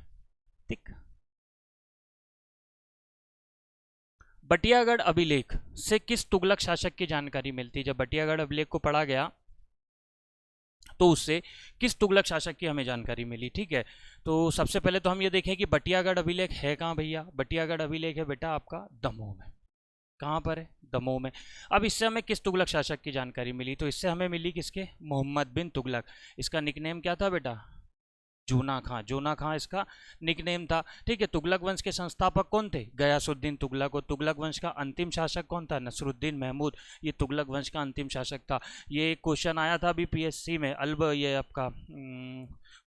ठीक। बटियागढ़ अभिलेख से किस तुगलक शासक की जानकारी मिलती है? जब बटियागढ़ अभिलेख को पढ़ा गया तो उससे किस तुगलक शासक की हमें जानकारी मिली? ठीक है, तो सबसे पहले तो हम ये देखें कि बटियागढ़ अभिलेख है कहाँ भैया? बटियागढ़ अभिलेख है बेटा आपका दमोह में। कहाँ पर है? दमोह में। अब इससे हमें किस तुगलक शासक की जानकारी मिली? तो इससे हमें मिली किसके? मोहम्मद बिन तुगलक। इसका निकनेम क्या था बेटा? जूना खां। जूना खां इसका निकनेम था। ठीक है, तुगलक वंश के संस्थापक कौन थे? गयासुद्दीन तुगलक। और तुगलक वंश का अंतिम शासक कौन था? नसरुद्दीन महमूद। ये तुगलक वंश का अंतिम शासक था। ये क्वेश्चन आया था अभी पीएससी में, ये आपका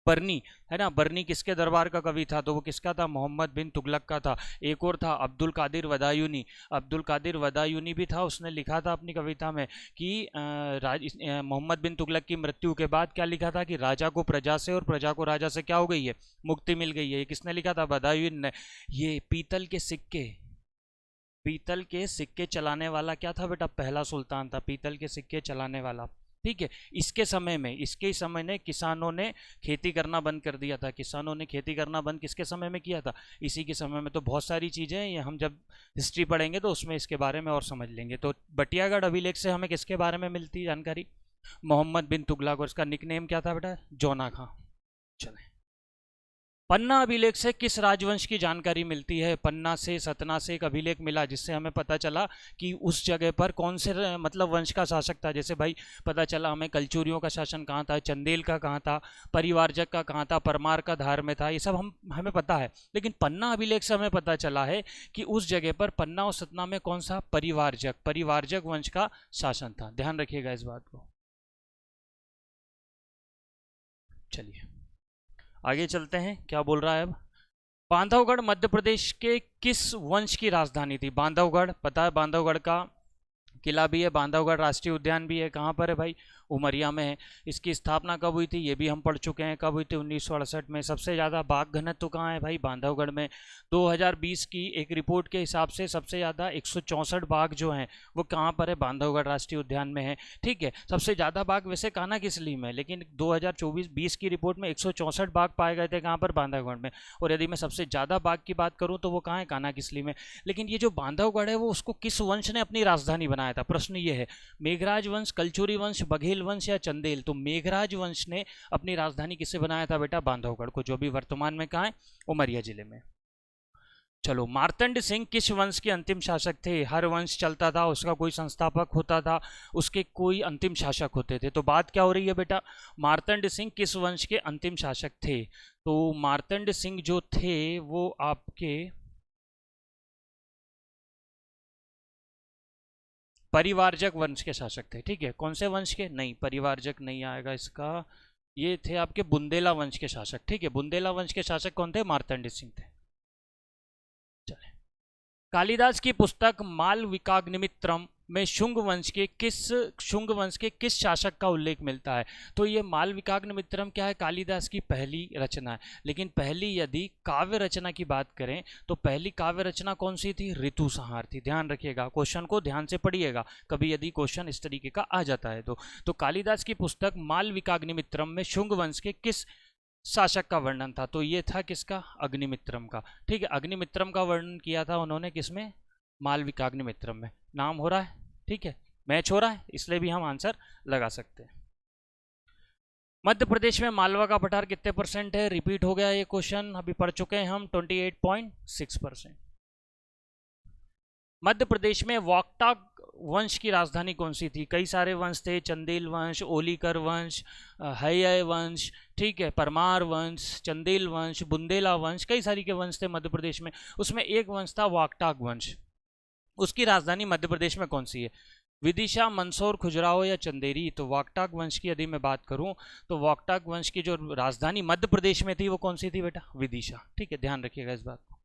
बर्नी, है ना। बर्नी किसके दरबार का कवि था? तो वो किसका था? मोहम्मद बिन तुगलक का था। एक और था अब्दुल कादिर वदायूनी। अब्दुल कादिर वदायूनी भी था, उसने लिखा था अपनी कविता में कि मोहम्मद बिन तुगलक की मृत्यु के बाद क्या लिखा था? कि राजा को प्रजा से और प्रजा को राजा से क्या हो गई है? मुक्ति मिल गई है। ये किसने लिखा था? वदायूनी ने। ये पीतल के सिक्के चलाने वाला क्या था बेटा? पहला सुल्तान था, पीतल के सिक्के चलाने वाला। ठीक है, इसके ही समय ने किसानों ने खेती करना बंद कर दिया था। किसानों ने खेती करना बंद किसके समय में किया था? इसी के समय में। तो बहुत सारी चीज़ें ये हम जब हिस्ट्री पढ़ेंगे तो उसमें इसके बारे में और समझ लेंगे। तो बटियागढ़ अभिलेख से हमें किसके बारे में मिलती जानकारी? मोहम्मद बिन तुगलक। और इसका निकनेम क्या था बेटा? जौना खां। चले, पन्ना अभिलेख से किस राजवंश की जानकारी मिलती है? पन्ना से, सतना से एक अभिलेख मिला जिससे हमें पता चला कि उस जगह पर कौन से मतलब वंश का शासक था। जैसे भाई पता चला हमें कलचुरियों का शासन कहाँ था, चंदेल का कहाँ था, परिवारजक का कहाँ था, परमार का धार में था। ये सब हमें पता है। लेकिन पन्ना अभिलेख से हमें पता चला है कि उस जगह पर पन्ना और सतना में कौन सा? परिवारजक वंश का शासन था। ध्यान रखिएगा इस बात को। चलिए आगे चलते हैं, क्या बोल रहा है अब? बांधवगढ़ मध्य प्रदेश के किस वंश की राजधानी थी? बांधवगढ़ पता है, बांधवगढ़ का किला भी है, बांधवगढ़ राष्ट्रीय उद्यान भी है। कहाँ पर है भाई? उमरिया में है। इसकी स्थापना कब हुई थी? ये भी हम पढ़ चुके हैं, कब हुई थी? 1968 में। सबसे ज़्यादा बाघ घनत्व कहाँ है भाई? बांधवगढ़ में। 2020 की एक रिपोर्ट के हिसाब से सबसे ज़्यादा 164 बाघ जो हैं वो कहाँ पर है? बांधवगढ़ राष्ट्रीय उद्यान में है। ठीक है, सबसे ज़्यादा बाघ वैसे कान्हा किसली में, लेकिन 2024-20 की रिपोर्ट में 164 बाघ पाए गए थे। कहाँ पर? बांधवगढ़ में। और यदि मैं सबसे ज़्यादा बाघ की बात करूँ तो वो कहाँ है? कान्हा किसली में। लेकिन ये जो बांधवगढ़ है वो उसको किस वंश ने अपनी राजधानी बनाया था? प्रश्न ये है, मेघराज वंश, कलचुरी वंश, बघेल वंश या चंदेल? तो मेघराज वंश ने अपनी राजधानी किससे बनाया था बेटा? बांधवगढ़ को, जो भी वर्तमान में कहाँ है? उमरिया जिले में। चलो, मार्तंड सिंह किस वंश के अंतिम शासक थे? हर वंश चलता था, उसका कोई संस्थापक होता था, उसके कोई अंतिम शासक होते थे। तो बात क्या हो रही है बेटा? मार्तंड सिंह किस वंश के अंतिम शासक थे? तो मार्तंड सिंह जो थे वो आपके परिवारजक वंश के शासक थे। ठीक है, कौन से वंश के? नहीं, परिवारजक नहीं आएगा इसका। ये थे आपके बुंदेला वंश के शासक। ठीक है, बुंदेला वंश के शासक कौन थे? मार्तंड सिंह थे। चले, कालिदास की पुस्तक मालविकाग्निमित्रम में शुंग वंश के किस शासक का उल्लेख मिलता है? तो ये मालविकाग्निमित्रम क्या है? कालिदास की पहली रचना है। लेकिन पहली यदि काव्य रचना की बात करें तो पहली काव्य रचना कौन सी थी? ऋतुसंहार थी। ध्यान रखिएगा, क्वेश्चन को ध्यान से पढ़िएगा, कभी यदि क्वेश्चन इस तरीके का आ जाता है तो कालिदास की पुस्तक मालविकाग्निमित्रम में शुंग वंश के किस शासक का वर्णन था? तो ये था किसका? अग्निमित्रम का। ठीक है, अग्निमित्रम का वर्णन किया था उन्होंने किसमें? मालविकाग्निमित्रम में। नाम हो रहा है? ठीक है, मैच हो रहा है, इसलिए भी हम आंसर लगा सकते हैं। मध्य प्रदेश में मालवा का पठार कितने परसेंट है? रिपीट हो गया ये क्वेश्चन, अभी पढ़ चुके हैं हम, 28.6%। मध्य प्रदेश में वाकटाक वंश की राजधानी कौन सी थी? कई सारे वंश थे, चंदेल वंश, ओलीकर वंश, हय वंश, ठीक है, परमार वंश, चंदेल वंश, बुंदेला वंश, कई सारी के वंश थे मध्य प्रदेश में। उसमें एक वंश था वाकटाक वंश। उसकी राजधानी मध्य प्रदेश में कौन सी है? विदिशा, मंदसौर, खजुराहो या चंदेरी? तो वाकटाक वंश की यदि मैं बात करूं तो वाकटाक वंश की जो राजधानी मध्य प्रदेश में थी वो कौन सी थी बेटा? विदिशा। ठीक है, ध्यान रखिएगा इस बात को।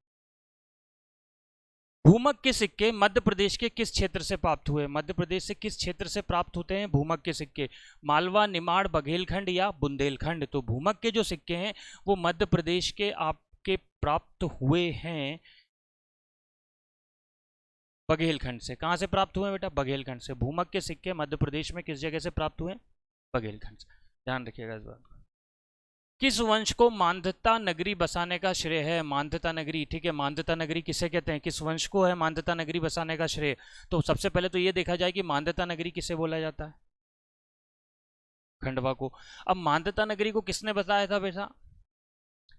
भूमक के सिक्के मध्य प्रदेश के किस क्षेत्र से प्राप्त हुए? मध्य प्रदेश से किस क्षेत्र से प्राप्त होते हैं भूमक के सिक्के? मालवा, निमाड़, बघेलखंड या बुंदेलखंड? तो भूमक के जो सिक्के हैं वो मध्य प्रदेश के आपके प्राप्त हुए हैं बघेलखंड से। कहां से प्राप्त हुए बेटा? बघेलखंड से। भूमक के सिक्के मध्य प्रदेश में किस जगह से प्राप्त हुए? बघेलखंड से। ध्यान रखिएगा इस बात को। किस वंश को मांधाता नगरी बसाने का श्रेय है? मांधाता नगरी, ठीक है, मांधाता नगरी किसे कहते हैं? किस वंश को है मांधाता नगरी बसाने का श्रेय? तो सबसे पहले तो ये देखा जाए कि मांधाता नगरी किसे बोला जाता है? खंडवा को। अब मांधाता नगरी को किसने बताया था बेटा?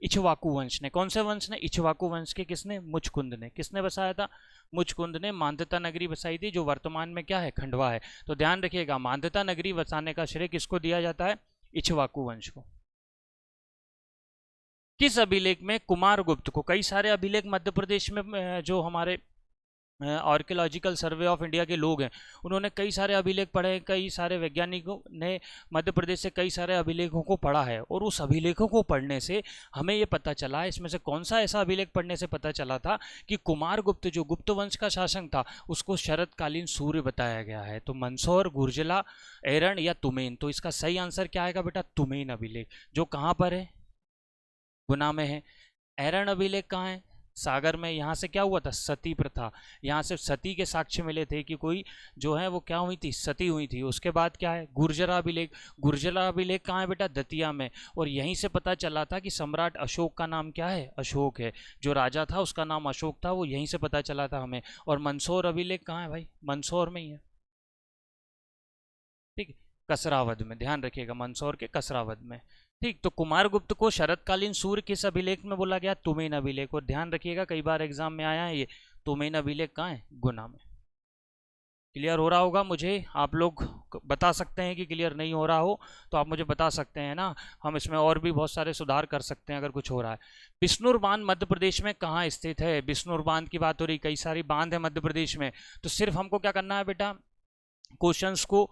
इक्ष्वाकु वंश ने। कौन से वंश ने? इक्ष्वाकु वंश के। किसने? मुचकुंद ने। किसने बसाया था? मुचकुंद ने मांधाता नगरी बसाई थी, जो वर्तमान में क्या है? खंडवा है। तो ध्यान रखिएगा, मांधाता नगरी बसाने का श्रेय किसको दिया जाता है? इक्ष्वाकु वंश को। किस अभिलेख में कुमारगुप्त को, कई सारे अभिलेख मध्य प्रदेश में जो हमारे आर्कियोलॉजिकल सर्वे ऑफ इंडिया के लोग हैं उन्होंने कई सारे अभिलेख पढ़े हैं, कई सारे वैज्ञानिकों ने मध्य प्रदेश से कई सारे अभिलेखों को पढ़ा है, और उस अभिलेखों को पढ़ने से हमें ये पता चला, इसमें से कौन सा ऐसा अभिलेख पढ़ने से पता चला था कि कुमारगुप्त जो गुप्त वंश का शासक था उसको शरतकालीन सूर्य बताया गया है। तो मंदसौर, गुर्जला, एरण या तुमेन? तो इसका सही आंसर क्या आएगा बेटा? तुमेन अभिलेख, जो कहाँ पर है? गुना में है। एरण अभिलेख कहाँ है? सागर में। यहाँ से क्या हुआ था? सती प्रथा। यहाँ से सती के साक्ष्य मिले थे कि कोई जो है वो क्या हुई थी? सती हुई थी। उसके बाद क्या है? गुर्जरा अभिलेख। गुर्जरा अभिलेख कहाँ है बेटा? दतिया में। और यहीं से पता चला था कि सम्राट अशोक का नाम क्या है? अशोक है। जो राजा था उसका नाम अशोक था, वो यहीं से पता चला था हमें। और मंदसौर अभिलेख कहाँ है भाई? मंदसौर में ही है। ठीक है, कसरावद में। ध्यान रखिएगा, मंदसौर के कसरावद में। ठीक, तो कुमारगुप्त को शरतकालीन सूर्य किस अभिलेख में बोला गया? तुमेन अभिलेख। और ध्यान रखिएगा, कई बार एग्जाम में आया है ये। तुमेन अभिलेख कहाँ है? गुना में। क्लियर हो रहा होगा मुझे? आप लोग बता सकते हैं कि क्लियर नहीं हो रहा हो तो आप मुझे बता सकते हैं ना, हम इसमें और भी बहुत सारे सुधार कर सकते हैं अगर कुछ हो रहा है। बिश्नूर बांध मध्य प्रदेश में कहाँ स्थित है? बिश्नूर बांध की बात हो रही, कई सारी बांध है मध्य प्रदेश में। तो सिर्फ हमको क्या करना है बेटा? क्वेश्चंस को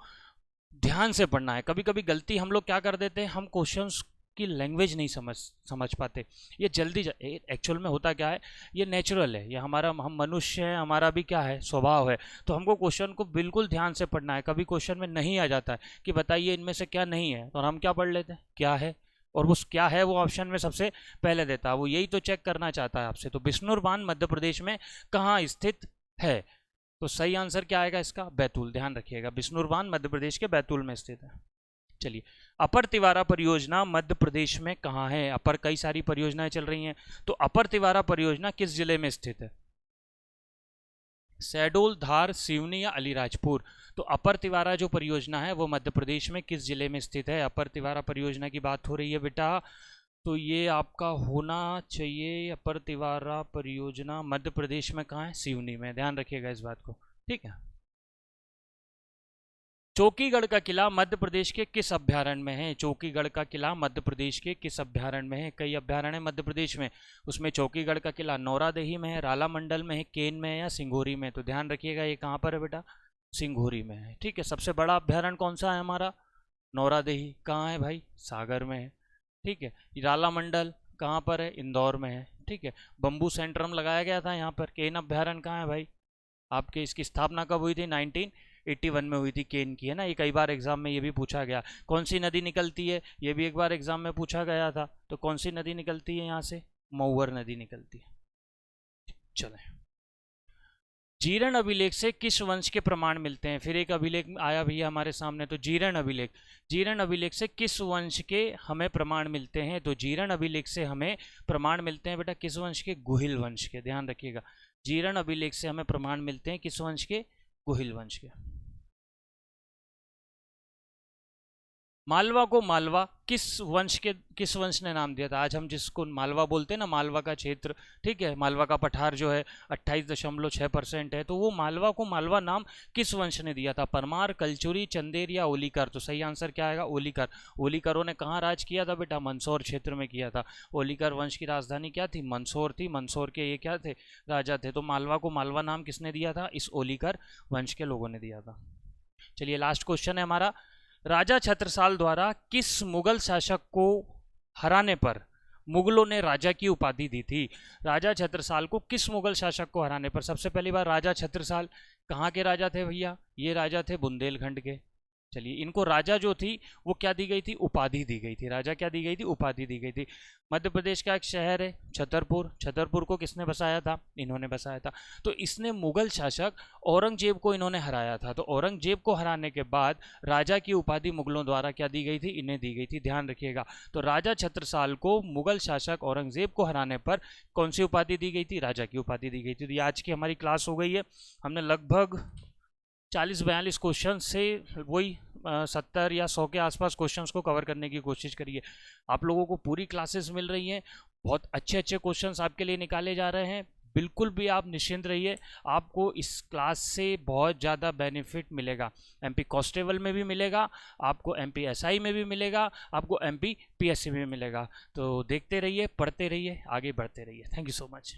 ध्यान से पढ़ना है। कभी कभी गलती हम लोग क्या कर देते हैं, हम क्वेश्चंस की लैंग्वेज नहीं समझ पाते। ये जल्दी एक्चुअल में होता क्या है, ये नेचुरल है, ये हमारा, हम मनुष्य हैं, हमारा भी क्या है? स्वभाव है। तो हमको क्वेश्चन को बिल्कुल ध्यान से पढ़ना है। कभी क्वेश्चन में नहीं आ जाता है कि बताइए इनमें से क्या नहीं है, तो हम क्या पढ़ लेते हैं? क्या है, और वो क्या है वो ऑप्शन में सबसे पहले देता है, वो यही तो चेक करना चाहता है आपसे। तो बिश्नूर बांध मध्य प्रदेश में कहाँ स्थित है? तो सही आंसर क्या आएगा इसका? बैतूल। ध्यान रखिएगा, बिश्नूर बांध मध्य प्रदेश के बैतूल में स्थित है। चलिए, अपर तिवारा परियोजना मध्य प्रदेश में कहाँ है? अपर कई सारी परियोजनाएं चल रही हैं, तो अपर तिवारा परियोजना किस जिले में स्थित है? शहडोल, धार, सिवनी या अलीराजपुर? तो अपर तिवारा जो परियोजना है वो मध्य प्रदेश में किस जिले में स्थित है? अपर तिवारा परियोजना की बात हो रही है बेटा, तो ये आपका होना चाहिए अपर तिवारा परियोजना मध्य प्रदेश में कहाँ है? सिवनी में। ध्यान रखिएगा इस बात को, ठीक है। चौकीगढ़ का किला मध्य प्रदेश के किस अभ्यारण्य में है? चौकीगढ़ का किला मध्य प्रदेश के किस अभ्यारण्य में है? कई अभ्यारण्य मध्य प्रदेश में, उसमें चौकीगढ़ का किला नौरादेही में है, राला मंडल में है, केन में है या सिंगोरी में? तो ध्यान रखिएगा ये कहाँ पर है बेटा? सिंगोरी में है। ठीक है, सबसे बड़ा अभ्यारण्य कौन सा है हमारा? नौरादेही। कहाँ है भाई? सागर में है। ठीक है, राला मंडल कहाँ पर है? इंदौर में है। ठीक है, बम्बू सेंट्रम लगाया गया था यहाँ पर। केन अभ्यारण्य कहाँ है भाई? आपके इसकी स्थापना कब हुई थी? 19 81 में हुई थी, केन की, है ना। ये कई बार एग्जाम में ये भी पूछा गया। कौन सी नदी निकलती है, ये भी एक बार एग्जाम में पूछा गया था। तो कौन सी नदी निकलती है यहाँ से, मऊवर नदी निकलती है। चले, जीर्ण अभिलेख से किस वंश के प्रमाण मिलते हैं। फिर एक अभिलेख आया भैया हमारे सामने, तो जीर्ण अभिलेख, जीर्ण अभिलेख से किस वंश के हमें प्रमाण मिलते हैं। तो जीर्ण अभिलेख से हमें प्रमाण मिलते हैं बेटा किस वंश के, गुहिल वंश के। ध्यान रखिएगा, जीर्ण अभिलेख से हमें प्रमाण मिलते हैं किस वंश के, गुहिल वंश के। मालवा को मालवा किस वंश ने नाम दिया था। आज हम जिसको मालवा बोलते हैं ना, मालवा का क्षेत्र, ठीक है, मालवा का पठार जो है 28.6% है, तो वो मालवा को मालवा नाम किस वंश ने दिया था। परमार, कलचुरी, चंदेर या ओलीकर। तो सही आंसर क्या आएगा, ओलीकर। ओलीकरों ने कहाँ राज किया था बेटा, मंदसौर क्षेत्र में किया था। ओलीकर वंश की राजधानी क्या थी, मंदसौर थी। मंदसौर के ये क्या थे, राजा थे। तो मालवा को मालवा नाम किसने दिया था, इस ओलीकर वंश के लोगों ने दिया था। चलिए लास्ट क्वेश्चन है हमारा, राजा छत्रसाल द्वारा किस मुगल शासक को हराने पर मुगलों ने राजा की उपाधि दी थी। राजा छत्रसाल को किस मुगल शासक को हराने पर, सबसे पहली बार राजा छत्रसाल कहाँ के राजा थे भैया, ये राजा थे बुंदेलखंड के। चलिए, इनको राजा जो थी वो क्या दी गई थी, उपाधि दी गई थी। राजा क्या दी गई थी, उपाधि दी गई थी। मध्य प्रदेश का एक शहर है छतरपुर, छतरपुर को किसने बसाया था, इन्होंने बसाया था। तो इसने मुगल शासक औरंगजेब को इन्होंने हराया था। तो औरंगजेब को हराने के बाद राजा की उपाधि मुगलों द्वारा क्या दी गई थी, इन्हें दी गई थी। ध्यान रखिएगा, तो राजा छत्रसाल को मुगल शासक औरंगजेब को हराने पर कौन सी उपाधि दी गई थी, राजा की उपाधि दी गई थी। तो ये आज की हमारी क्लास हो गई है। हमने लगभग 40-42 क्वेश्चन से वही 70 या 100 के आसपास क्वेश्चंस को कवर करने की कोशिश करिए। आप लोगों को पूरी क्लासेस मिल रही हैं, बहुत अच्छे अच्छे क्वेश्चंस आपके लिए निकाले जा रहे हैं। बिल्कुल भी आप निश्चिंत रहिए, आपको इस क्लास से बहुत ज़्यादा बेनिफिट मिलेगा। एमपी कांस्टेबल में भी मिलेगा, आपको एमपी एसआई में भी मिलेगा, आपको एमपी पीएससी में भी मिलेगा। तो देखते रहिए, पढ़ते रहिए, आगे बढ़ते रहिए। Thank you so much.